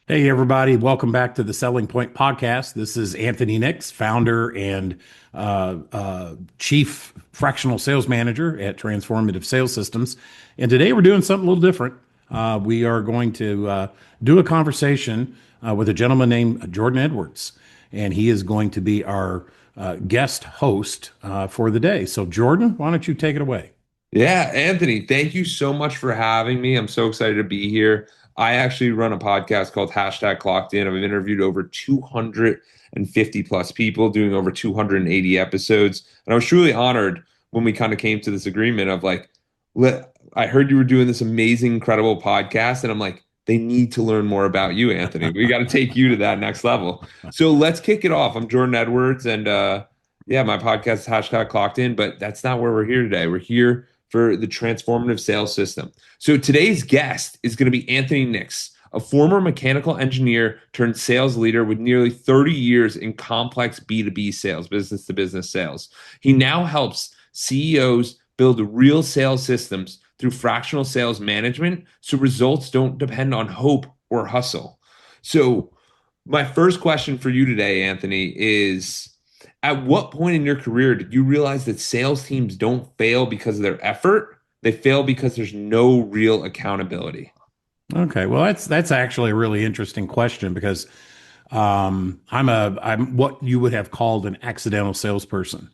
Hey, everybody. Welcome back to the Selling Point Podcast. This is Anthony Nix, founder and chief fractional sales manager at Transformative Sales Systems. And today we're doing something a little different. We are going to do a conversation with a gentleman named Jordan Edwards, and he is going to be our guest host for the day. So, Jordan, why don't you take it away? Yeah, Anthony, thank you so much for having me. I'm so excited to be here. I actually run a podcast called Hashtag Clocked In. I've interviewed over 250 plus people, doing over 280 episodes. And I was truly honored when we kind of came to this agreement of like, I heard you were doing this amazing, incredible podcast. And I'm like, they need to learn more about you, Anthony. We got to take you to that next level. So let's kick it off. I'm Jordan Edwards, and yeah, my podcast is Hashtag Clocked In, but that's not where we're here today. We're here for the transformative sales system. So today's guest is going to be Anthony Nix, a former mechanical engineer turned sales leader with nearly 30 years in complex B2B sales, business to business sales. He now helps CEOs build real sales systems through fractional sales management so results don't depend on hope or hustle. So, my first question for you today, Anthony, is at what point in your career did you realize that sales teams don't fail because of their effort? They fail because there's no real accountability. Okay, well, that's actually a really interesting question because I'm what you would have called an accidental salesperson.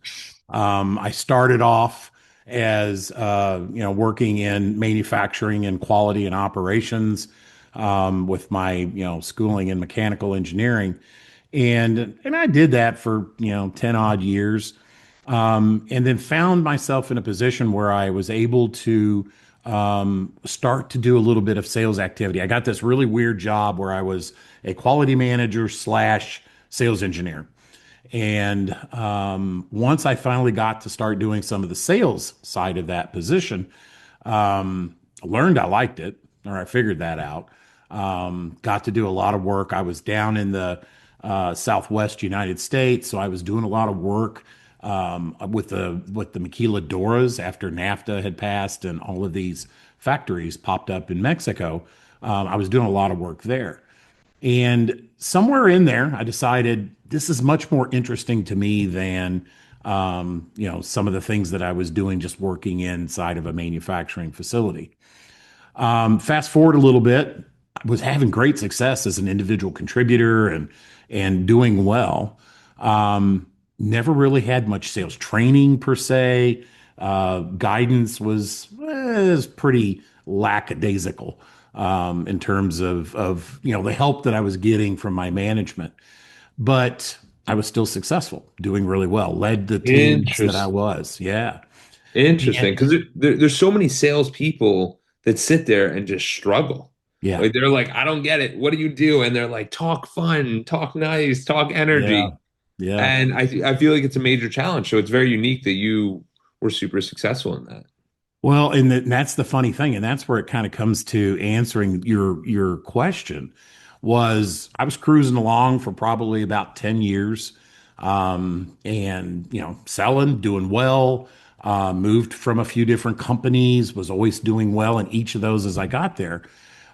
I started off as working in manufacturing and quality and operations with my schooling in mechanical engineering, and I did that for 10 odd years, and then found myself in a position where I was able to start to do a little bit of sales activity. I got this really weird job where I was a quality manager slash sales engineer. And once I finally got to start doing some of the sales side of that position, I learned I liked it, or I figured that out. Got to do a lot of work. I was down in the Southwest United States, so I was doing a lot of work with the maquiladoras after NAFTA had passed and all of these factories popped up in Mexico. I was doing a lot of work there. And somewhere in there, I decided this is much more interesting to me than, some of the things that I was doing just working inside of a manufacturing facility. Fast forward a little bit, I was having great success as an individual contributor and doing well. Never really had much sales training per se. Guidance was pretty lackadaisical in terms of the help that I was getting from my management. But I was still successful, doing really well. Led the teams that I Interesting. was. Yeah. Interesting. And Because there's so many salespeople that sit there and just struggle. yeah. Like they're like, I don't get it. What do you do? And they're like, talk fun, talk nice, talk Yeah. energy. Yeah. And I feel like it's a major challenge. So it's very unique that you were super successful in that. Well, and that's the funny thing, and that's where it kind of comes to answering your question. Was I was cruising along for probably about 10 years, and selling, doing well. Moved from a few different companies, was always doing well in each of those as I got there.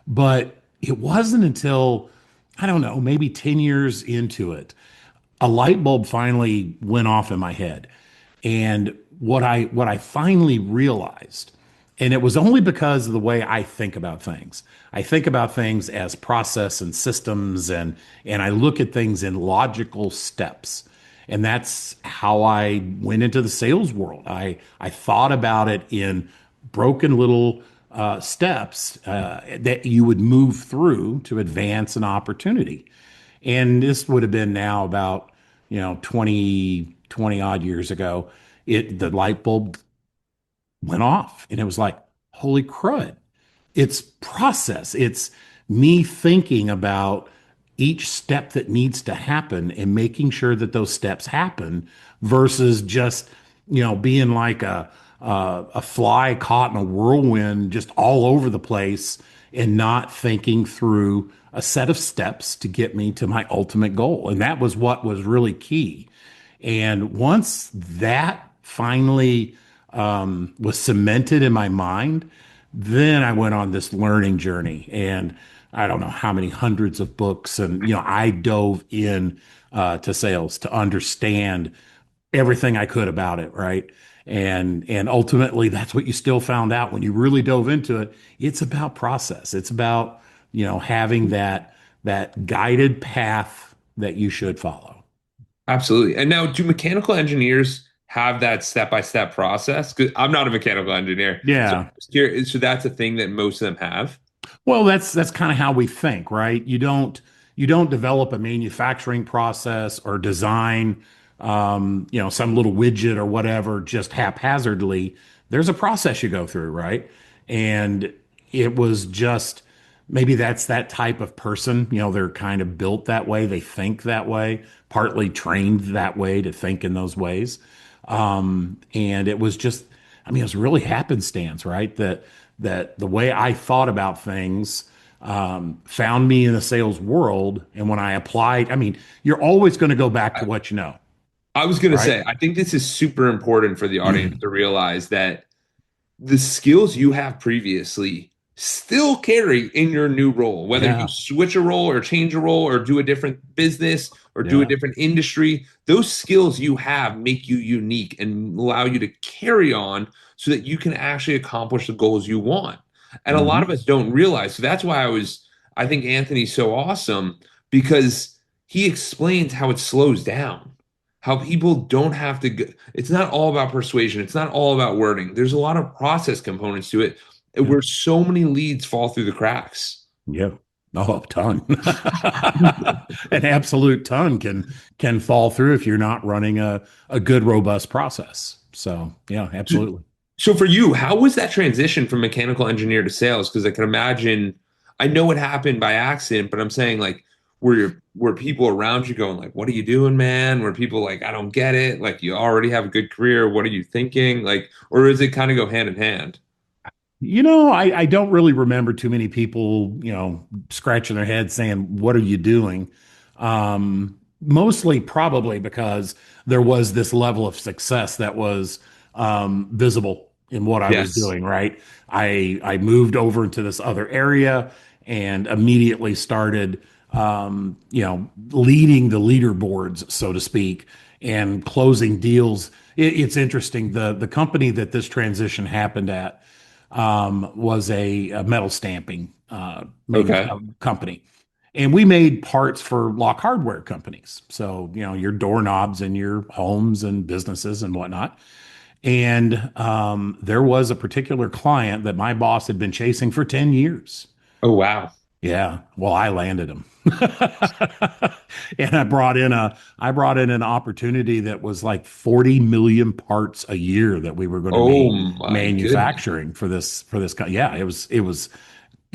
But it wasn't until I don't know, maybe 10 years into it, a light bulb finally went off in my head. And what I finally realized, and it was only because of the way I think about things. I think about things as process and systems, and I look at things in logical steps. And that's how I went into the sales world. I thought about it in broken little steps that you would move through to advance an opportunity. And this would have been now about 20 odd years ago. The light bulb went off, and it was like, holy crud. It's process. It's me thinking about each step that needs to happen and making sure that those steps happen versus just being like a fly caught in a whirlwind just all over the place and not thinking through a set of steps to get me to my ultimate goal. And that was what was really key. And once that finally was cemented in my mind, then I went on this learning journey. And I don't know how many hundreds of books, and I dove in to sales to understand everything I could about it, right? And ultimately, that's what you still found out when you really dove into it. It's about process. It's about having that guided path that you should follow. Absolutely. And now, do mechanical engineers have that step-by-step process? Because I'm not a mechanical engineer. So, Yeah. so that's a thing that most of them have. Well, that's kind of how we think, right? You don't develop a manufacturing process or design some little widget or whatever just haphazardly. There's a process you go through, right? And it was just maybe that's that type of person, they're kind of built that way, they think that way, partly trained that way to think in those ways. And it was just, I mean, it was really happenstance, right? That the way I thought about things found me in the sales world. And when I applied, I mean, you're always going to go back to what you know, I was going to right? say, I think this is super important for the audience to realize that the skills you have previously still carry in your new role, whether you Yeah, switch a role or change a role or do a different business or do a yeah. different industry. Those skills you have make you unique and allow you to carry on so that you can actually accomplish the goals you want. And a lot of Hmm. us don't realize. So that's why I think Anthony's so awesome because he explains how it slows down, how people don't have to go. It's not all about persuasion. It's not all about wording. There's a lot of process components to it Yeah, where so many leads fall through the cracks. yeah. Oh, a ton. An absolute ton can fall through if you're not running a good, robust process. So yeah, absolutely. So for you, how was that transition from mechanical engineer to sales? Because I can imagine, I know it happened by accident, but I'm saying like, were people around you going like, "What are you doing, man?" Were people like, "I don't get it." Like, you already have a good career. What are you thinking? Like, or is it kind of go hand in hand? I don't really remember too many people, scratching their head saying, "What are you doing?" Mostly probably because there was this level of success that was visible in what I was Yes. doing, right? I moved over into this other area and immediately started, leading the leaderboards, so to speak, and closing deals. It's interesting. The company that this transition happened at was a metal stamping Okay. company. And we made parts for lock hardware companies. So, your doorknobs and your homes and businesses and whatnot. And there was a particular client that my boss had been chasing for 10 years. Oh, wow. Yeah. Well, I landed him. And I brought in an opportunity that was like 40 million parts a year that we were going to Oh be my goodness. manufacturing for this yeah, it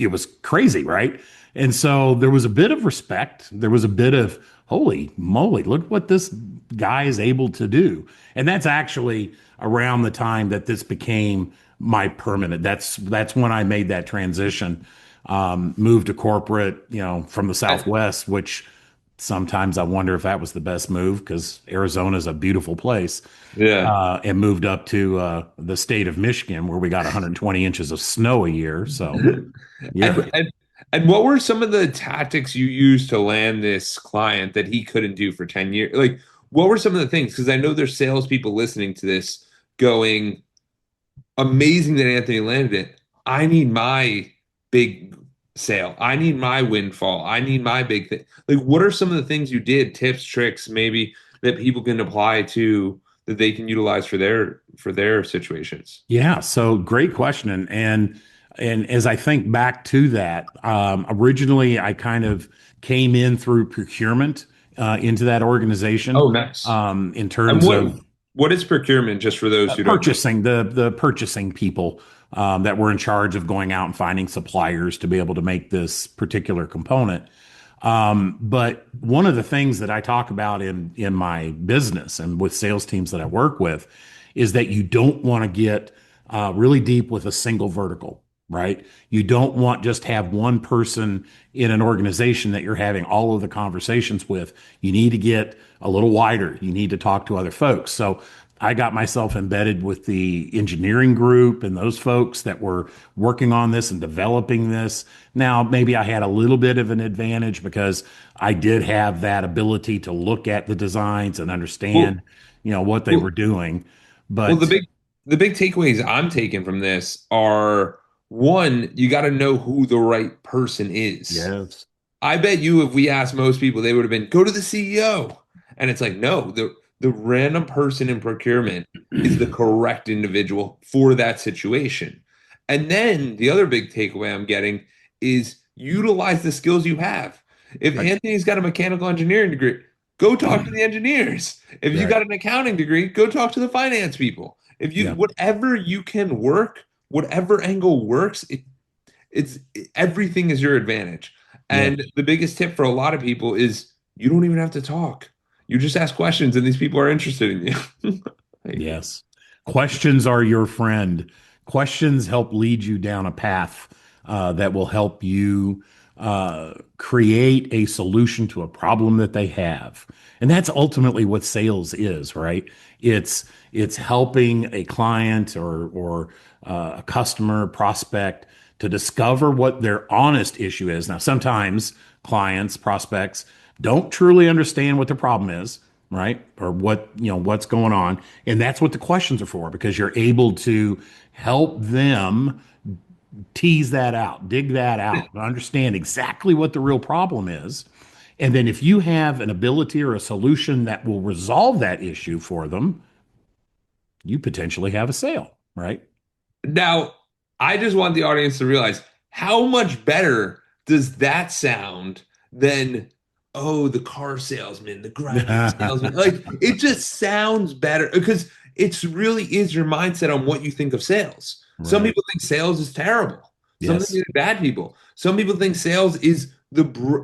was crazy, right? And so there was a bit of respect. There was a bit of, holy moly, look what this guy is able to do. And that's actually around the time that this became my permanent. That's when I made that transition, moved to corporate, from the I- Southwest, which sometimes I wonder if that was the best move because Arizona is a beautiful place. yeah. And moved up to the state of Michigan, where we got 120 inches of snow a year. So, yeah. And, and and what were some of the tactics you used to land this client that he couldn't do for 10 years? Like, what were some of the things? Because I know there's salespeople listening to this going, amazing that Anthony landed it. I need my big sale. I need my windfall. I need my big thing. Like, what are some of the things you did, tips, tricks, maybe that people can apply to that they can utilize for their situations? Yeah, so great question, and as I think back to that, originally I kind of came in through procurement into that Oh, organization, nice. in And terms of what is procurement, just for those who don't know? purchasing, the purchasing people that were in charge of going out and finding suppliers to be able to make this particular component. But one of the things that I talk about in my business and with sales teams that I work with is that you don't want to get really deep with a single vertical, right? You don't want just have one person in an organization that you're having all of the conversations with. You need to get a little wider. You need to talk to other folks. So I got myself embedded with the engineering group and those folks that were working on this and developing this. Now, maybe I had a little bit of an advantage because I did have that ability to look at the designs and Well, understand, what they were well, doing. well, But the big takeaways I'm taking from this are one, you got to know who the right person is. yes, I bet you if we asked most people, they would have been go to the CEO. And it's like, no, the random person in procurement is the correct individual for that situation. And then the other big takeaway I'm getting is utilize the skills you have. If right, Anthony's got a mechanical engineering degree, go talk to the engineers. If you right, got an accounting degree, go talk to the finance people. If you yeah, whatever you can work, whatever angle works, it's everything is your advantage. yeah. And the biggest tip for a lot of people is you don't even have to talk. You just ask questions and these people are interested in you. Like, Yes. Questions are your friend. Questions help lead you down a path that will help you create a solution to a problem that they have. And that's ultimately what sales is, right? It's helping a client or a customer prospect to discover what their honest issue is. Now, sometimes clients, prospects don't truly understand what the problem is, right? Or what's going on. And that's what the questions are for, because you're able to help them tease that out, dig that out, and understand exactly what the real problem is. And then if you have an ability or a solution that will resolve that issue for them, you potentially have a sale, right? now, I just want the audience to realize how much better does that sound than, oh, the car salesman, the grimy salesman. Like it just sounds better because it's really is your mindset on what you think of sales. Some Right. people think sales is terrible. Some think Yes. they're bad people. Some people think sales is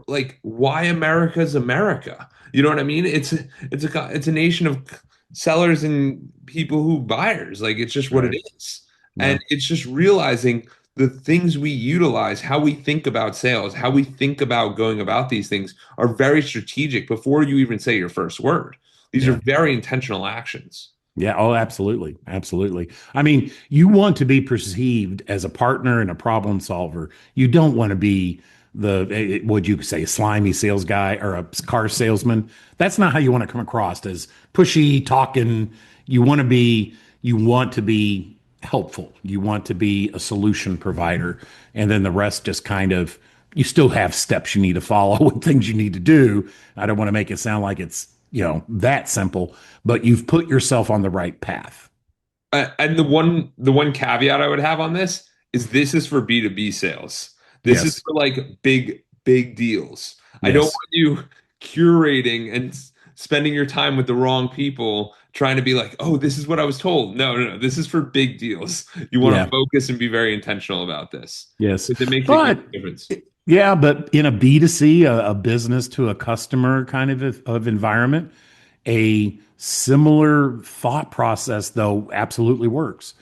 like why America's America. You know what I mean? It's a nation of sellers and people who buyers. Like it's just what it Right. is. Yeah. And it's just realizing the things we utilize, how we think about sales, how we think about going about these things are very strategic before you even say your first word. These are Yeah. very intentional actions. Yeah. Oh, absolutely. Absolutely. I mean, you want to be perceived as a partner and a problem solver. You don't want to be would you say, slimy sales guy or a car salesman. That's not how you want to come across as pushy, talking. You want to be helpful. You want to be a solution provider. And then the rest just kind of, you still have steps you need to follow and things you need to do. I don't want to make it sound like it's, that simple, but you've put yourself on the right path. And the one caveat I would have on this is for B2B sales. This is Yes. for like big deals. I don't Yes. want you curating and spending your time with the wrong people trying to be like, "Oh, this is what I was told." No, no, no. This is for big deals. You want to Yeah. focus and be very intentional about this Yes. because it makes a huge But difference. yeah, but in a B2C, a business to a customer kind of environment, a similar thought process, though, absolutely works.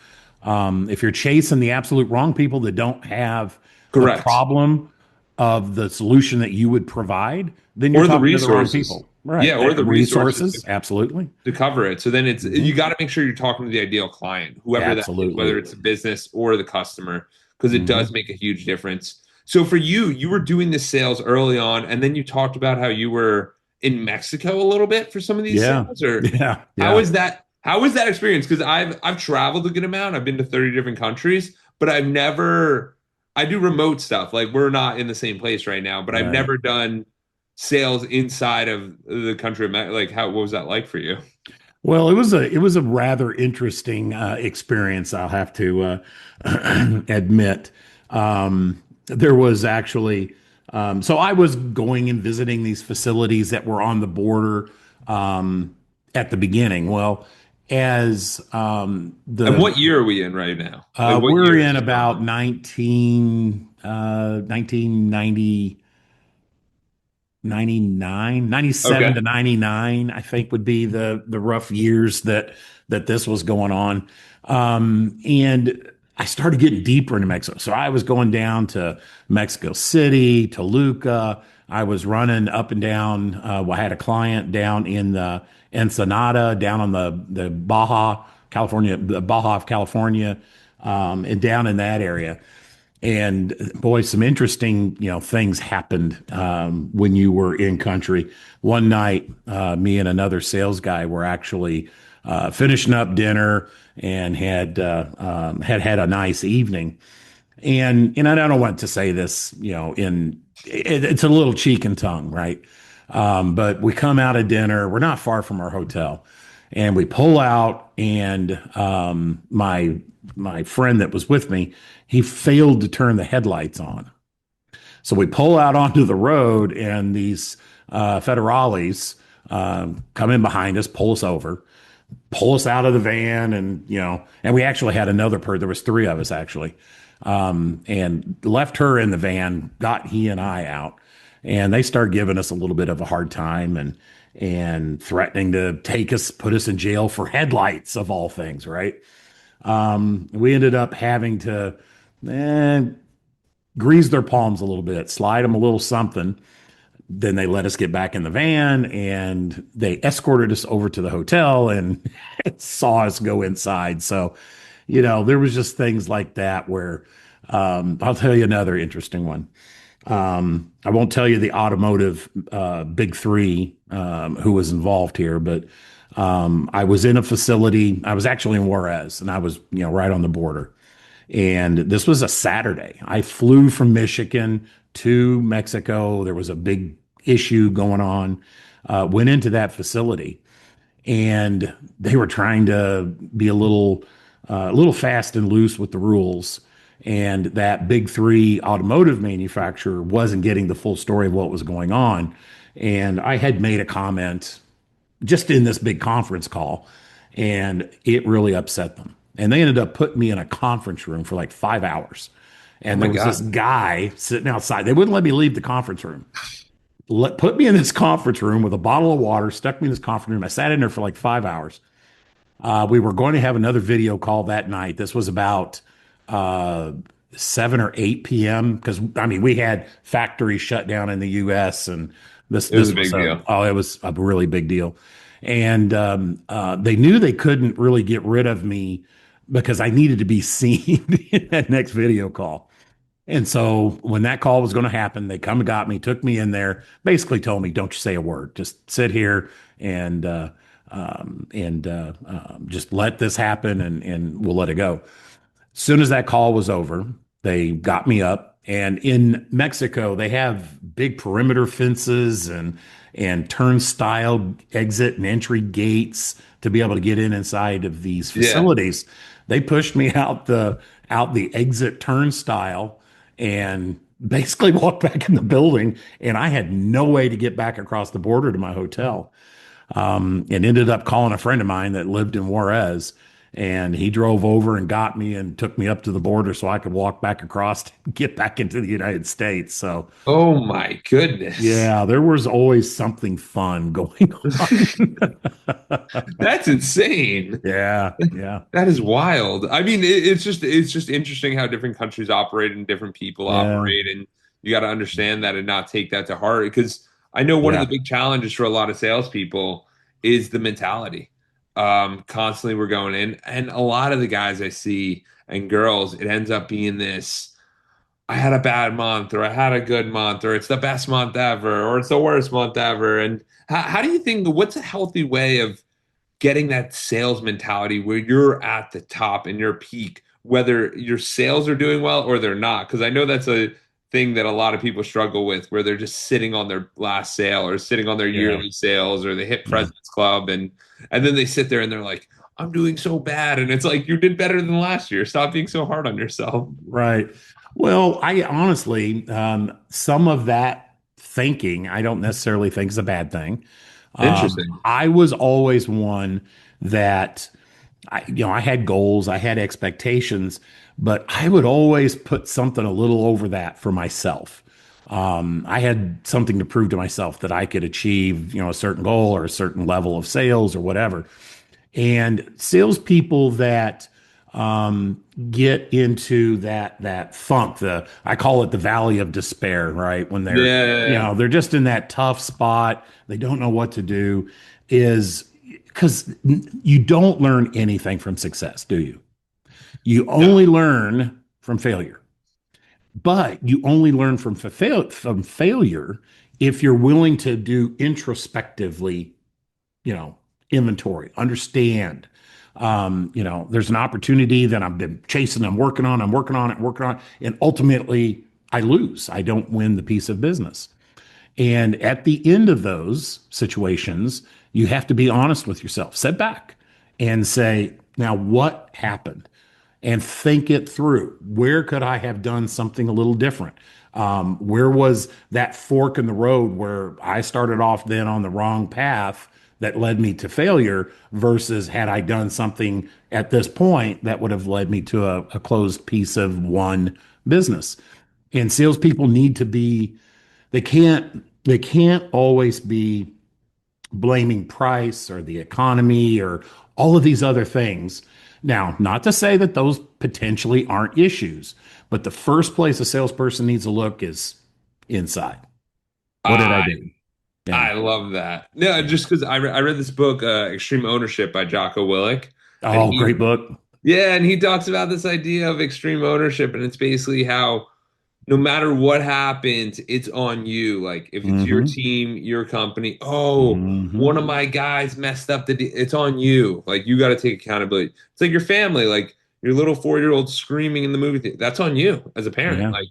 If you're chasing the absolute wrong people that don't have the Correct. problem of the solution that you would provide, then you're Or the talking to the wrong resources. people. Right. Yeah, or the resources Resources, absolutely. to cover it. So then it's Hmm. you got to make sure you're talking to the ideal client, whoever that is, Absolutely. whether it's a business or the customer, because it does Hmm. make a huge difference. So for you, you were doing this sales early on, and then you talked about how you were in Mexico a little bit for some of these Yeah. sales, or Yeah. how Yeah. is that? How was that experience? Because I've traveled a good amount. I've been to 30 different countries, but I've never I do remote stuff. Like we're not in the same place right now, but I've Right. never done sales inside of the country of like how what was that like for you? Well, it was a rather interesting experience. I'll have to admit. There was actually so I was going and visiting these facilities that were on the border at the beginning. Well, as And the what year are we in right now? Like what we're year is in this going about on? 1990, 99, 97 Okay. to 99, I think would be the rough years that this was going on. And I started getting deeper into Mexico. So I was going down to Mexico City, Toluca. I was running up and down. I had a client down in the Ensenada, down on the Baja, California, the Baja of California, and down in that area. And boy, some interesting, things happened when you were in country. One night, me and another sales guy were actually finishing up dinner and had a nice evening. And I don't want to say this, it's a little cheek and tongue, right? But we come out of dinner. We're not far from our hotel, and we pull out, and my friend that was with me, he failed to turn the headlights on. So we pull out onto the road, and these federales come in behind us, pull us over, pull us out of the van, and we actually had another person. There was three of us actually, and left her in the van, got he and I out, and they started giving us a little bit of a hard time and threatening to take us, put us in jail for headlights of all things, right? We ended up having to eh, grease their palms a little bit, slide them a little something. Then they let us get back in the van and they escorted us over to the hotel and saw us go inside. So, there was just things like that where I'll tell you another interesting one. I won't tell you the automotive big three who was involved here, but I was in a facility. I was actually in Juarez, and I was right on the border. And this was a Saturday. I flew from Michigan to Mexico. There was a big issue going on. Went into that facility, and they were trying to be a little fast and loose with the rules. And that big three automotive manufacturer wasn't getting the full story of what was going on. And I had made a comment just in this big conference call, and it really upset them. And they ended up putting me in a conference room for like 5 hours. Oh And my there was this God. guy sitting outside. They wouldn't let me leave the conference room. Put me in this conference room with a bottle of water, stuck me in this conference room. I sat in there for like 5 hours. We were going to have another video call that night. This was about uh, 7 or 8 p.m. because I mean we had factories shut down in the U.S. and this It was a this was big deal. it was a really big deal, and they knew they couldn't really get rid of me because I needed to be seen in that next video call. And so when that call was going to happen, they come and got me, took me in there, basically told me, "Don't you say a word. Just sit here and just let this happen, and we'll let it go." As soon as that call was over, they got me up. And in Mexico, they have big perimeter fences and turnstile exit and entry gates to be able to get in inside of these Yeah. facilities. They pushed me out the exit turnstile and basically walked back in the building. And I had no way to get back across the border to my hotel. And ended up calling a friend of mine that lived in Juarez, and he drove over and got me and took me up to the border so I could walk back across and get back into the United States. So, Oh my goodness. yeah, there was always something fun going on. That's insane. Yeah, yeah, That is wild. I mean, it's just interesting how different countries operate and different people yeah, operate, and you got to understand that and not take that to heart. Because I know one of the yeah, big challenges for a lot of salespeople is the mentality. Constantly we're going in, and a lot of the guys I see and girls, it ends up being this. I had a bad month, or I had a good month, or it's the best month ever, or it's the worst month ever. And how do you think? What's a healthy way of getting that sales mentality where you're at the top and your peak, whether your sales are doing well or they're not? Because I know that's a thing that a lot of people struggle with, where they're just sitting on their last sale or sitting on their yeah, yearly sales, or they hit yeah. President's Club, and then they sit there and they're like, I'm doing so bad. And it's like, you did better than last year. Stop being so hard on yourself. Right. Well, I honestly, some of that thinking, I don't necessarily think is a bad thing. Interesting. I was always one that I had goals, I had expectations, but I would always put something a little over that for myself. I had something to prove to myself that I could achieve, a certain goal or a certain level of sales or whatever. And salespeople that get into that funk. I call it the valley of despair, right? When they're, Yeah. they're just in that tough spot, they don't know what to do, is because you don't learn anything from success, do you? You No. only learn from failure. But you only learn from failure if you're willing to do introspectively, you know, inventory, understand. There's an opportunity that I've been chasing, I'm working on it, working on it, and ultimately I lose. I don't win the piece of business. And at the end of those situations, you have to be honest with yourself. Sit back and say, now what happened? And think it through. Where could I have done something a little different? Where was that fork in the road where I started off then on the wrong path that led me to failure versus had I done something at this point that would have led me to a closed piece of one business? And salespeople need to be, they can't always be blaming price or the economy or all of these other things. Now, not to say that those potentially aren't issues, but the first place a salesperson needs to look is inside. What did I I do? Yeah. I love that. No, Yeah. just because I read this book, Extreme Ownership by Jocko Willink, and Oh, great book. he talks about this idea of extreme ownership, and it's basically how no matter what happens, it's on you. Like if it's your Mm-hmm. team, your company, oh, Mm-hmm. one of my guys messed up it's on you. Like you got to take accountability. It's like your family, like your little 4-year old screaming in the movie theater. That's on you as a parent. Yeah. Like,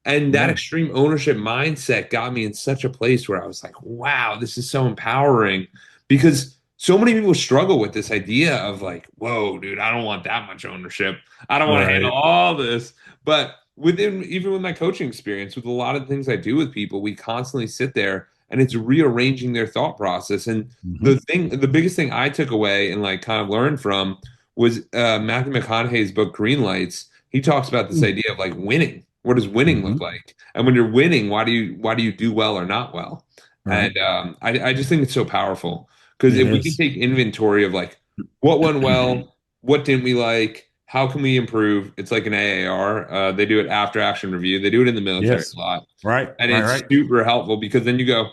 and that Yeah. extreme ownership mindset got me in such a place where I was like, wow, this is so empowering because so many people struggle with this idea of like, whoa, dude, I don't want that much ownership. I don't want to handle Right. all this. But within even with my coaching experience, with a lot of the things I do with people, we constantly sit there and it's rearranging their thought process. And Mm-hmm. the biggest thing I took away and like kind of learned from was Matthew McConaughey's book Green Lights. He talks about this idea of like winning. What does winning look Mm-hmm. like? And when you're winning, why do you do well or not well? Right. And I just think it's so powerful because It if we can is. take inventory of like what went well, what didn't we like, how can we improve? It's like an AAR. They do it after action review. They do it in the military Yes. a lot. Right. And Right. it's Right. super helpful because then you go,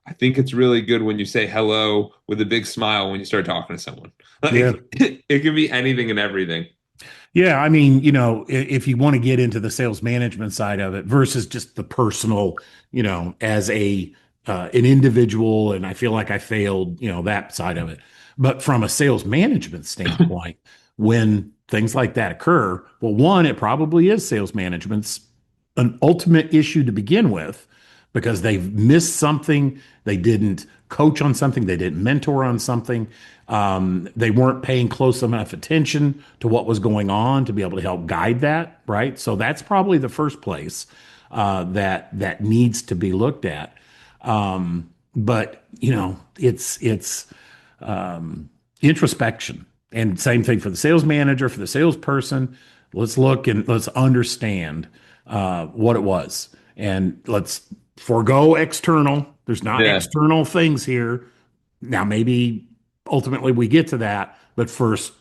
I think it's really good when you say hello with a big smile when you start talking to someone. Yeah. Like it can be anything and everything. Yeah, I mean, if you want to get into the sales management side of it versus just the personal, as an individual, and I feel like I failed, that side of it. But from a sales management standpoint, when things like that occur, well, one, it probably is sales management's an ultimate issue to begin with because they've missed something, they didn't coach on something, they didn't mentor on something, they weren't paying close enough attention to what was going on to be able to help guide that, right? So that's probably the first place that needs to be looked at. But it's introspection, and same thing for the sales manager, for the salesperson. Let's look and let's understand what it was, and let's forego external. There's not Yeah. external things here. Now, maybe ultimately we get to that, but first,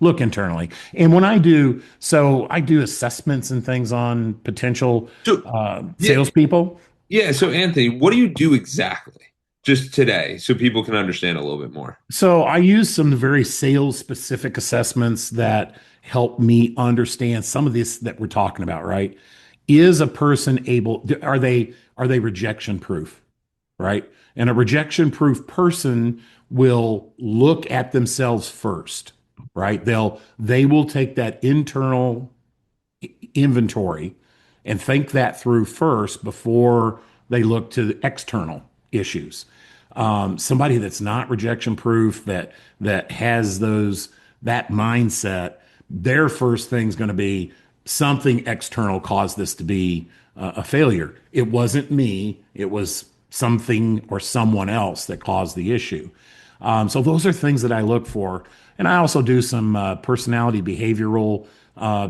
look internally. And when I do assessments and things on potential So yeah, salespeople. yeah. So Anthony, what do you do exactly just today so people can understand a little bit more? So I use some very sales specific assessments that help me understand some of this that we're talking about, right? Is a person able, are they rejection proof? Right? And a rejection proof person will look at themselves first, right? They will take that internal inventory and think that through first before they look to the external issues. Somebody that's not rejection proof, that has that mindset, their first thing's going to be something external caused this to be a failure. It wasn't me. It was something or someone else that caused the issue. So those are things that I look for, and I also do some personality behavioral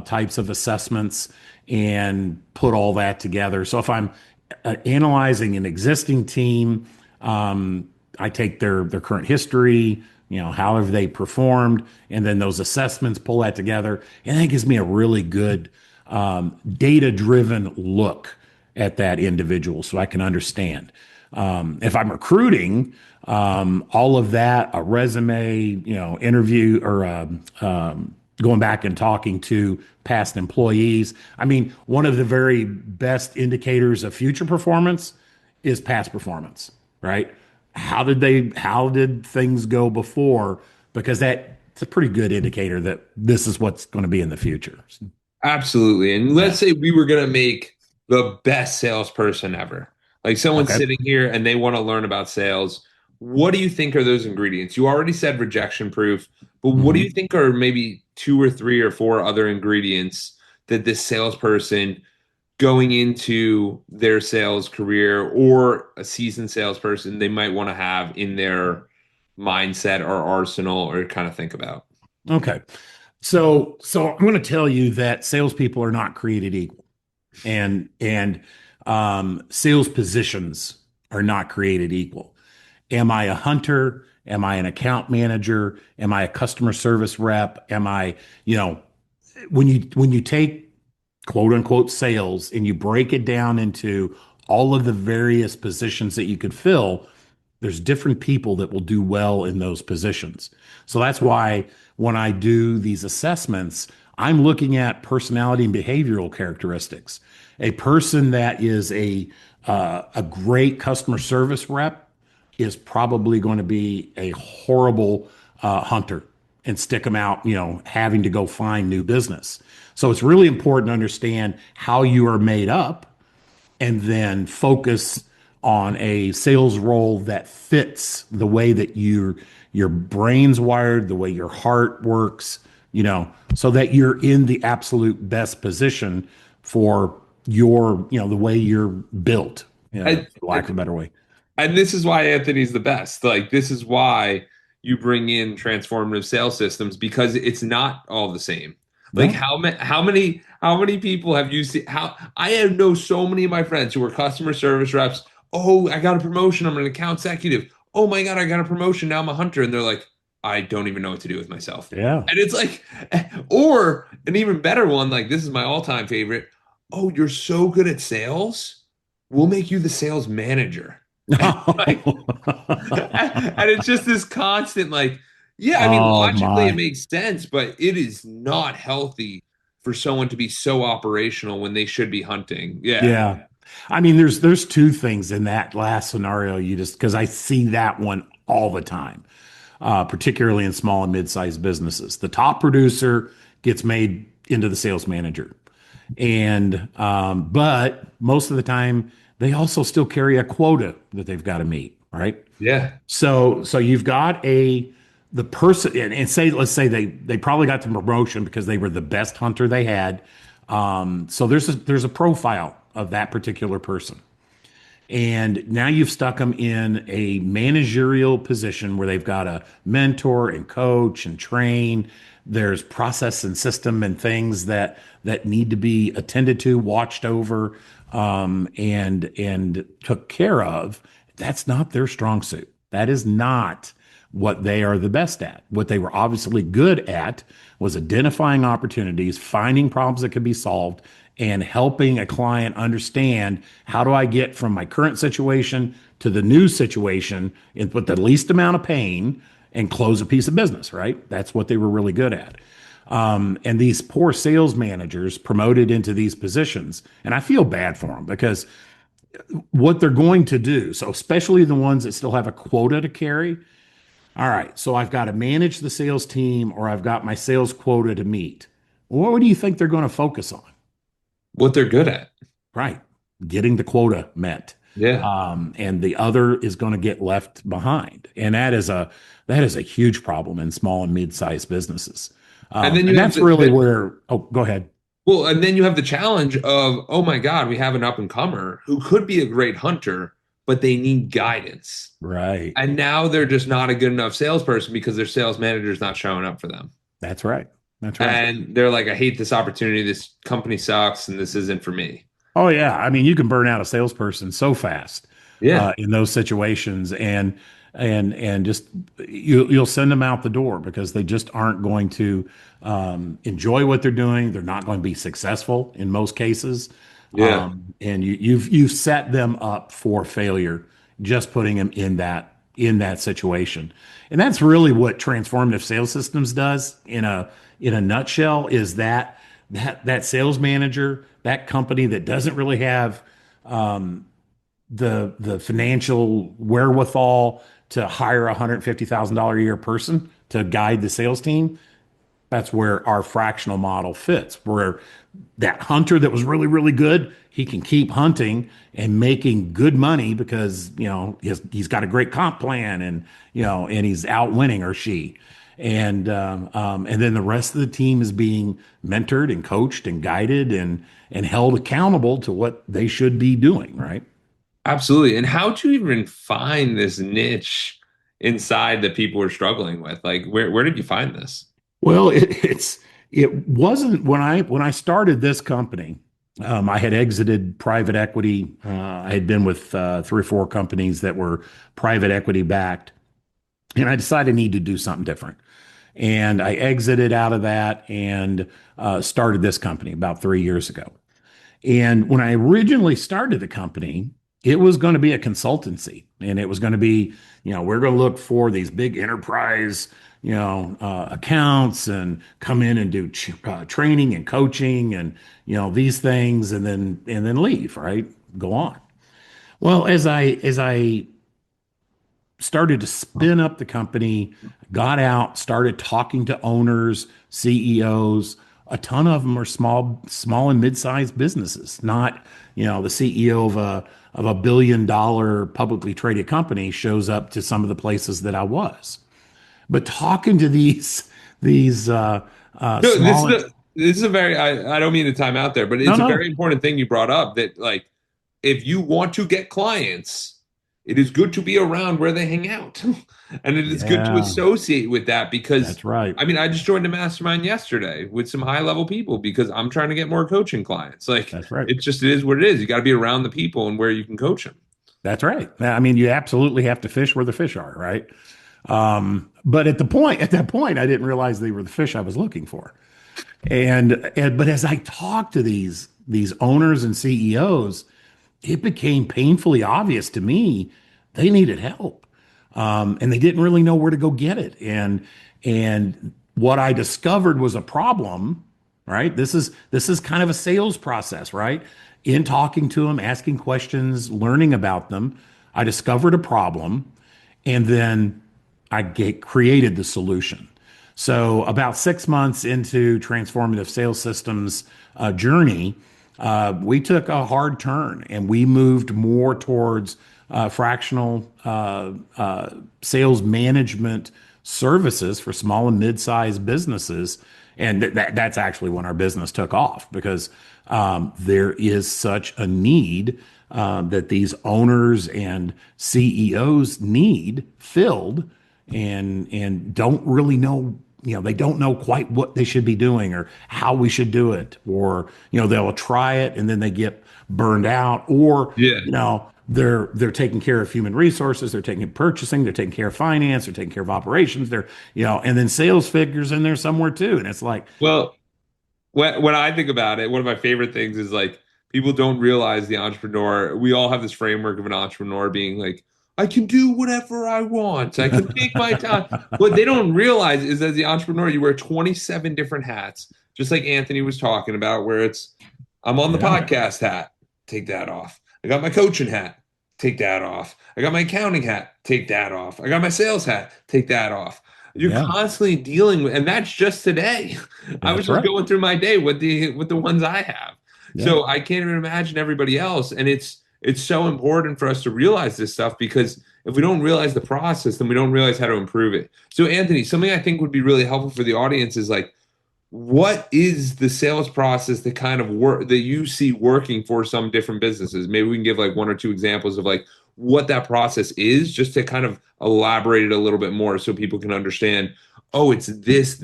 types of assessments and put all that together. So if I'm analyzing an existing team, I take their current history, how have they performed? And then those assessments pull that together. And that gives me a really good data-driven look at that individual so I can understand. If I'm recruiting, all of that, a resume, interview or going back and talking to past employees. I mean, one of the very best indicators of future performance is past performance, right? How did things go before? Because it's a pretty good indicator that this is what's going to be in the future. Absolutely. And Yeah. let's say we were going to make the best salesperson ever. Like someone's Okay. sitting here and they want to learn about sales. What do you think are those ingredients? You already said rejection proof, but what do you Mhm. think are maybe two or three or four other ingredients that this salesperson going into their sales career or a seasoned salesperson they might want to have in their mindset or arsenal or kind of think about? Okay. So I'm going to tell you that salespeople are not created equal, and sales positions are not created equal. Am I a hunter? Am I an account manager? Am I a customer service rep? Am I, you know, when you take quote unquote sales and you break it down into all of the various positions that you could fill, there's different people that will do well in those positions. So that's why when I do these assessments, I'm looking at personality and behavioral characteristics. A person that is a great customer service rep is probably going to be a horrible hunter and stick them out, having to go find new business. So it's really important to understand how you are made up and then focus on a sales role that fits the way that your brain's wired, the way your heart works, so that you're in the absolute best position for the way you're built, I, for lack of a better way. And this is why Anthony's the best. Like, this is why you bring in transformative sales systems because it's not all the same. Like, No. how many people have you seen? How I have know so many of my friends who are customer service reps. Oh, I got a promotion. I'm an account executive. Oh my God, I got a promotion. Now I'm a hunter. And they're like, I don't even know what to do with myself. Yeah. And it's like, or an even better one, like this is my all-time favorite. Oh, you're so good at sales. We'll make you the sales manager. Like, and it's just this constant, like, yeah, I mean, Oh logically it my. makes sense, but it is not healthy for someone to be so operational when they should be hunting. Yeah. Yeah. I mean, there's two things in that last scenario you just because I see that one all the time, particularly in small and mid-sized businesses. The top producer gets made into the sales manager. And but most of the time they also still carry a quota that they've got to meet, right? Yeah. So you've got the person and say let's say they probably got the promotion because they were the best hunter they had. So there's a profile of that particular person. And now you've stuck them in a managerial position where they've got to mentor and coach and train. There's process and system and things that need to be attended to, watched over, and took care of. That's not their strong suit. That is not what they are the best at. What they were obviously good at was identifying opportunities, finding problems that could be solved, and helping a client understand how do I get from my current situation to the new situation with the least amount of pain and close a piece of business, right? That's what they were really good at. And these poor sales managers promoted into these positions, and I feel bad for them because what they're going to do, so especially the ones that still have a quota to carry, all right, so I've got to manage the sales team or I've got my sales quota to meet. What do you think they're going to focus on? What they're good at. Right. Getting the quota met. Yeah. And the other is going to get left behind. And that is a huge problem in small and mid-sized businesses. And then And you have that's really where, oh, go ahead. well, and then you have the challenge of, oh my God, we have an up and comer who could be a great hunter, but they need guidance. Right. And now they're just not a good enough salesperson because their sales manager's not showing up for them. That's right. That's right. And they're like, I hate this opportunity. This company sucks and this isn't for me. Oh yeah, I mean you can burn out a salesperson so fast Yeah. in those situations, and and just you'll send them out the door because they just aren't going to enjoy what they're doing. They're not going to be successful in most cases, Yeah, and you've set them up for failure just putting them in that situation. And that's really what transformative sales systems does in a nutshell. Is that sales manager, that company that doesn't really have the financial wherewithal to hire a $150,000 a year person to guide the sales team. That's where our fractional model fits, where that hunter that was really, really good, he can keep hunting and making good money because, he's got a great comp plan and he's out winning, or she. And then the rest of the team is being mentored and coached and guided and held accountable to what they should be doing, right? absolutely. And how do you even find this niche inside that people are struggling with? Like, where did you find this? Well, it wasn't when I started this company. I had exited private equity. I had been with three or four companies that were private equity backed, and I decided I need to do something different. And I exited out of that and started this company about 3 years ago. And when I originally started the company, it was going to be a consultancy, and it was going to be, we're going to look for these big enterprise, accounts and come in and do training and coaching and, these things, and then leave, right? Go on. Well, as I started to spin up the company, got out, started talking to owners, CEOs. A ton of them are small and mid-sized businesses, not, the CEO of a billion-dollar publicly traded company shows up to some of the places that I was. But talking to these No, small, this is a very I don't mean to time out there, but no, it's a very no, important thing you brought up that like if you want to get clients, it is good to be around where they hang out. And it is good to yeah, associate with that because that's right, I mean, I just joined a mastermind yesterday with some high level people because I'm trying to get more coaching clients. Like that's right. it is what it is. You got to be around the people and where you can coach them. That's right. I mean, you absolutely have to fish where the fish are, right? But at that point, I didn't realize they were the fish I was looking for. But as I talked to these owners and CEOs, it became painfully obvious to me they needed help, and they didn't really know where to go get it. And what I discovered was a problem. Right? This is kind of a sales process, right? In talking to them, asking questions, learning about them, I discovered a problem, and then created the solution. So, about 6 months into transformative sales systems journey, we took a hard turn and we moved more towards fractional sales management services for small and mid-sized businesses. And that's actually when our business took off because there is such a need that these owners and CEOs need filled and don't really know, they don't know quite what they should be doing or how we should do it, or they'll try it and then they get burned out, or Yeah. they're taking care of human resources, they're taking purchasing, they're taking care of finance, they're taking care of operations, and then sales figures in there somewhere too, and it's like, Well, when I think about it, one of my favorite things is like people don't realize the entrepreneur. We all have this framework of an entrepreneur being like, I can do whatever I want. I can take my time. What they don't realize is as the entrepreneur, you wear 27 different hats, just like Anthony was talking about, where it's I'm on the yeah, podcast hat, take that off. I got my coaching hat, take that off. I got my accounting hat, take that off. I got my sales hat, take that off. You're yeah, constantly dealing with, and that's just today. I was that's just right, going through my day with the ones I have. yeah. So I can't even imagine everybody else. And it's so important for us to realize this stuff because if we don't realize the process, then we don't realize how to improve it. So Anthony, something I think would be really helpful for the audience is like, what is the sales process that kind of work that you see working for some different businesses? Maybe we can give like one or two examples of like what that process is, just to kind of elaborate it a little bit more so people can understand, oh, it's this,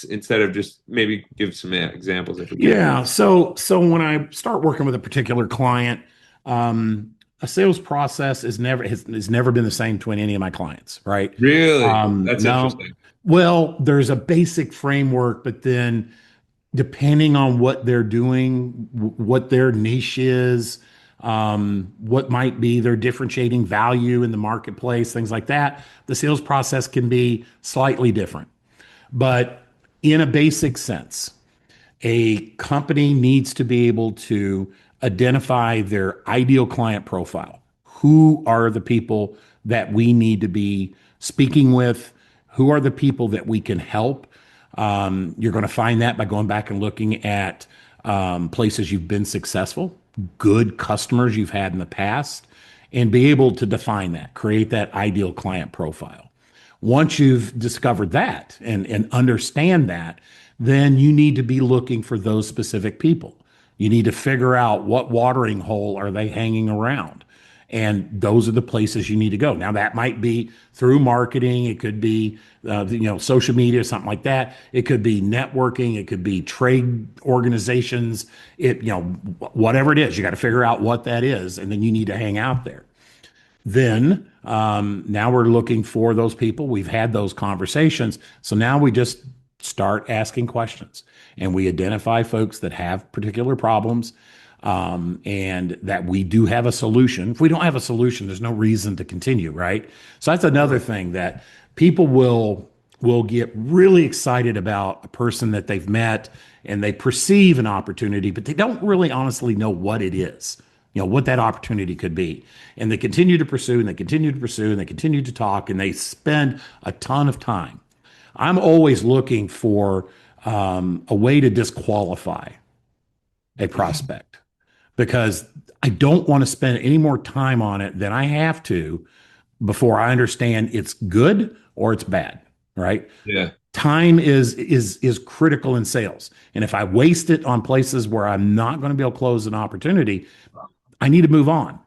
instead of just maybe give some examples if we can. Yeah. So when I start working with a particular client, a sales process has never been the same between any of my clients, right? Really? That's No. interesting. Well, there's a basic framework, but then depending on what they're doing, what their niche is, what might be their differentiating value in the marketplace, things like that, the sales process can be slightly different. But in a basic sense, a company needs to be able to identify their ideal client profile. Who are the people that we need to be speaking with? Who are the people that we can help? You're going to find that by going back and looking at places you've been successful, good customers you've had in the past, and be able to define that, create that ideal client profile. Once you've discovered that and understand that, then you need to be looking for those specific people. You need to figure out what watering hole are they hanging around. And those are the places you need to go. Now that might be through marketing. It could be, social media, something like that. It could be networking. It could be trade organizations. Whatever it is, you got to figure out what that is. And then you need to hang out there. Then now we're looking for those people. We've had those conversations. So now we just start asking questions and we identify folks that have particular problems and that we do have a solution. If we don't have a solution, there's no reason to continue, right? So that's another thing that people will get really excited about a person that they've met and they perceive an opportunity, but they don't really honestly know what it is, what that opportunity could be. And they continue to pursue and they continue to pursue and they continue to talk and they spend a ton of time. I'm always looking for a way to disqualify a prospect because I don't want to spend any more time on it than I have to before I understand it's good or it's bad, right? Yeah. Time is critical in sales. And if I waste it on places where I'm not going to be able to close an opportunity, I need to move on.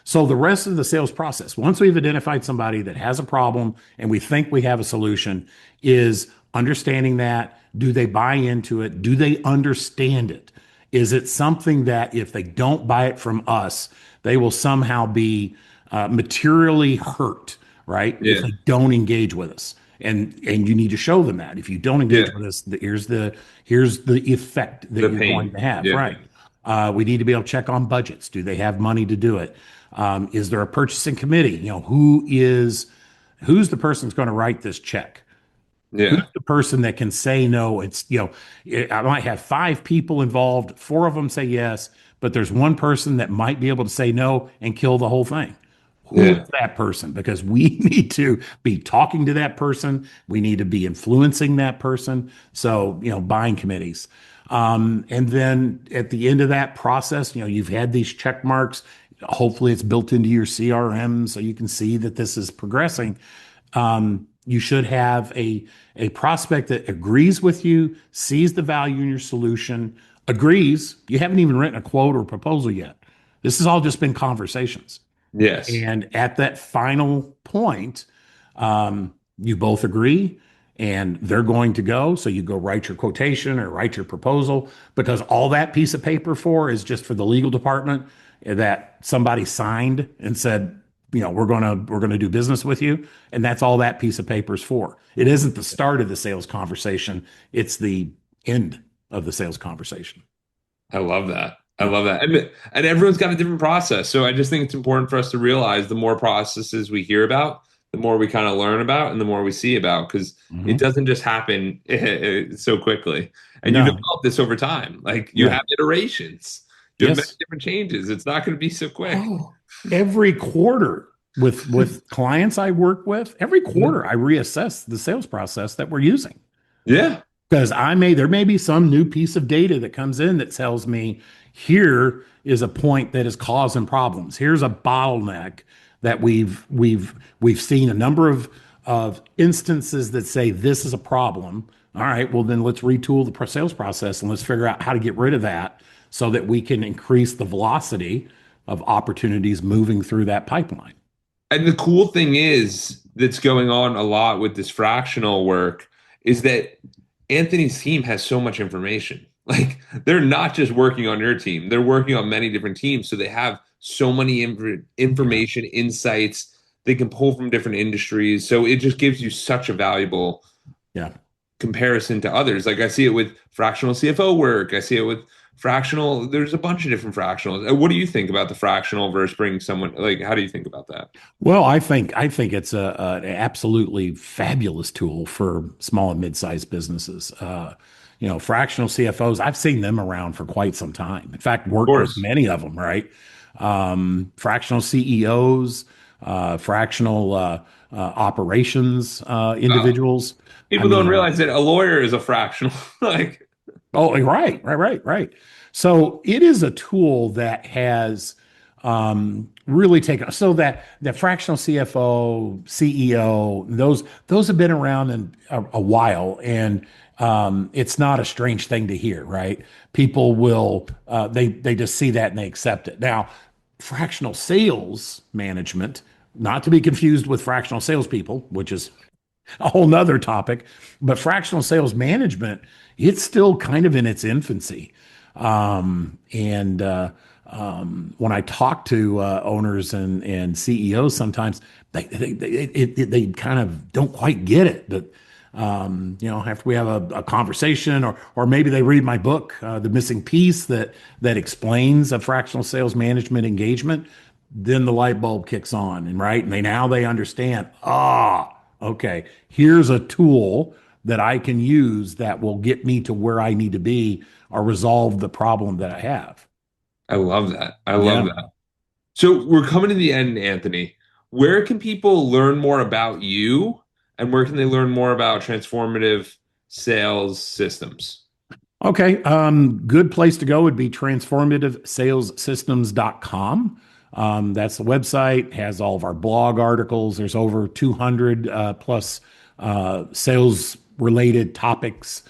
So the rest of the sales process, once we've identified somebody that has a problem and we think we have a solution, is understanding that. Do they buy into it? Do they understand it? Is it something that if they don't buy it from us, they will somehow be materially hurt, right? If Yeah. they don't engage with us. And you need to show them that. If you don't Yeah. engage with us, here's the effect that The you're going pain. to have, Yeah. right? We need to be able to check on budgets. Do they have money to do it? Is there a purchasing committee? Who's the person that's going to write this check? Who's Yeah. the person that can say no? I might have five people involved, four of them say yes, but there's one person that might be able to say no and kill the whole thing. Who Yeah. is that person? Because we need to be talking to that person. We need to be influencing that person. So, buying committees. And then at the end of that process, you've had these check marks. Hopefully it's built into your CRM so you can see that this is progressing. You should have a prospect that agrees with you, sees the value in your solution, agrees. You haven't even written a quote or proposal yet. This has all just been conversations. Yes. And at that final point, you both agree and they're going to go. So you go write your quotation or write your proposal because all that piece of paper for is just for the legal department that somebody signed and said, we're going to do business with you. And that's all that piece of paper is for. It isn't the start of the sales conversation. It's the end of the sales conversation. I love that. I Yeah. love that. And everyone's got a different process. So I just think it's important for us to realize the more processes we hear about, the more we kind of learn about and the more we see about, because it Mhm. doesn't just happen so quickly. And you No. develop this over time. Like you Yeah. have iterations. You have many Yes. different changes. It's not going to be so quick. Oh, every quarter with clients I work with, every quarter I reassess the sales process that we're using Yeah. because there may be some new piece of data that comes in that tells me here is a point that is causing problems. Here's a bottleneck that we've seen a number of instances that say this is a problem. All right, well then let's retool the sales process and let's figure out how to get rid of that so that we can increase the velocity of opportunities moving through that pipeline. And the cool thing is that's going on a lot with this fractional work is that Anthony's team has so much information. Like they're not just working on your team, they're working on many different teams. So they have so many Yeah. information, insights they can pull from different industries. So it just gives you such a valuable Yeah. comparison to others. Like I see it with fractional CFO work. I see it with fractional. There's a bunch of different fractionals. What do you think about the fractional versus bringing someone? Like, how do you think about that? Well, I think it's an absolutely fabulous tool for small and mid-sized businesses. Fractional CFOs, I've seen them around for quite some time. In fact, Of worked with course. many of them, right? Fractional CEOs, fractional operations Uh, individuals. I People don't mean, realize that a lawyer is a fractional. Like, oh, right. So it is a tool that has really taken so that the fractional CFO, CEO, those have been around in a while, and it's not a strange thing to hear, right? People will they just see that and they accept it. Now, fractional sales management, not to be confused with fractional salespeople, which is a whole nother topic. But fractional sales management, it's still kind of in its infancy. And When I talk to owners and CEOs, sometimes they kind of don't quite get it. But after we have a conversation, or maybe they read my book, The Missing Piece, that explains a fractional sales management engagement, then the light bulb kicks on, and right, and they understand. Okay, here's a tool that I can use that will get me to where I need to be or resolve the problem that I have. I love that. I love Yeah. that. So we're coming to the end, Anthony. Where can people learn more about you, and where can they learn more about transformative sales systems? Okay. Good place to go would be transformativesalessystems.com. That's the website, has all of our blog articles. There's over 200 plus sales related topics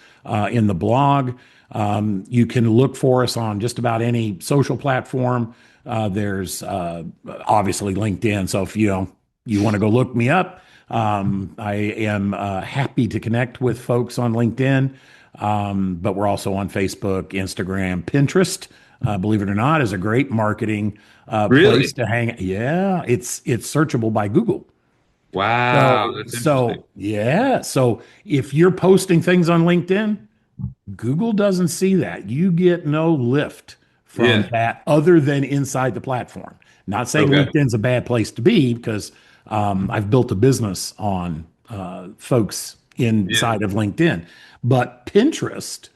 in the blog. You can look for us on just about any social platform. There's obviously LinkedIn. So if you want to go look me up, I am happy to connect with folks on LinkedIn. But we're also on Facebook, Instagram, Pinterest. Believe it or not, is a great marketing place Really? to hang. Yeah, it's searchable by Google. Wow, So that's interesting. so yeah. So if you're posting things on LinkedIn, Google doesn't see that. You get no lift from Yeah. that other than inside the platform. Not saying Okay. LinkedIn's a bad place to be, because I've built a business on folks Yeah. inside of LinkedIn, but Pinterest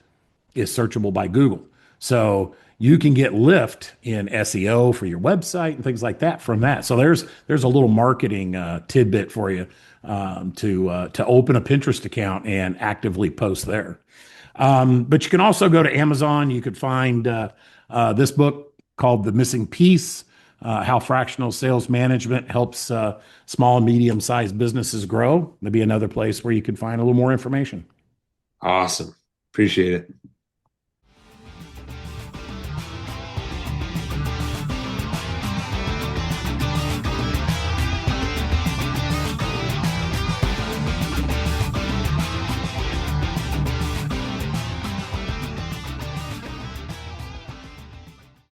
is searchable by Google. So you can get lift in SEO for your website and things like that from that. So there's a little marketing tidbit for you to open a Pinterest account and actively post there. But you can also go to Amazon. You could find this book called The Missing Piece, How Fractional Sales Management Helps Small and Medium Sized Businesses Grow. Maybe another place where you could find a little more information. Awesome. Appreciate it.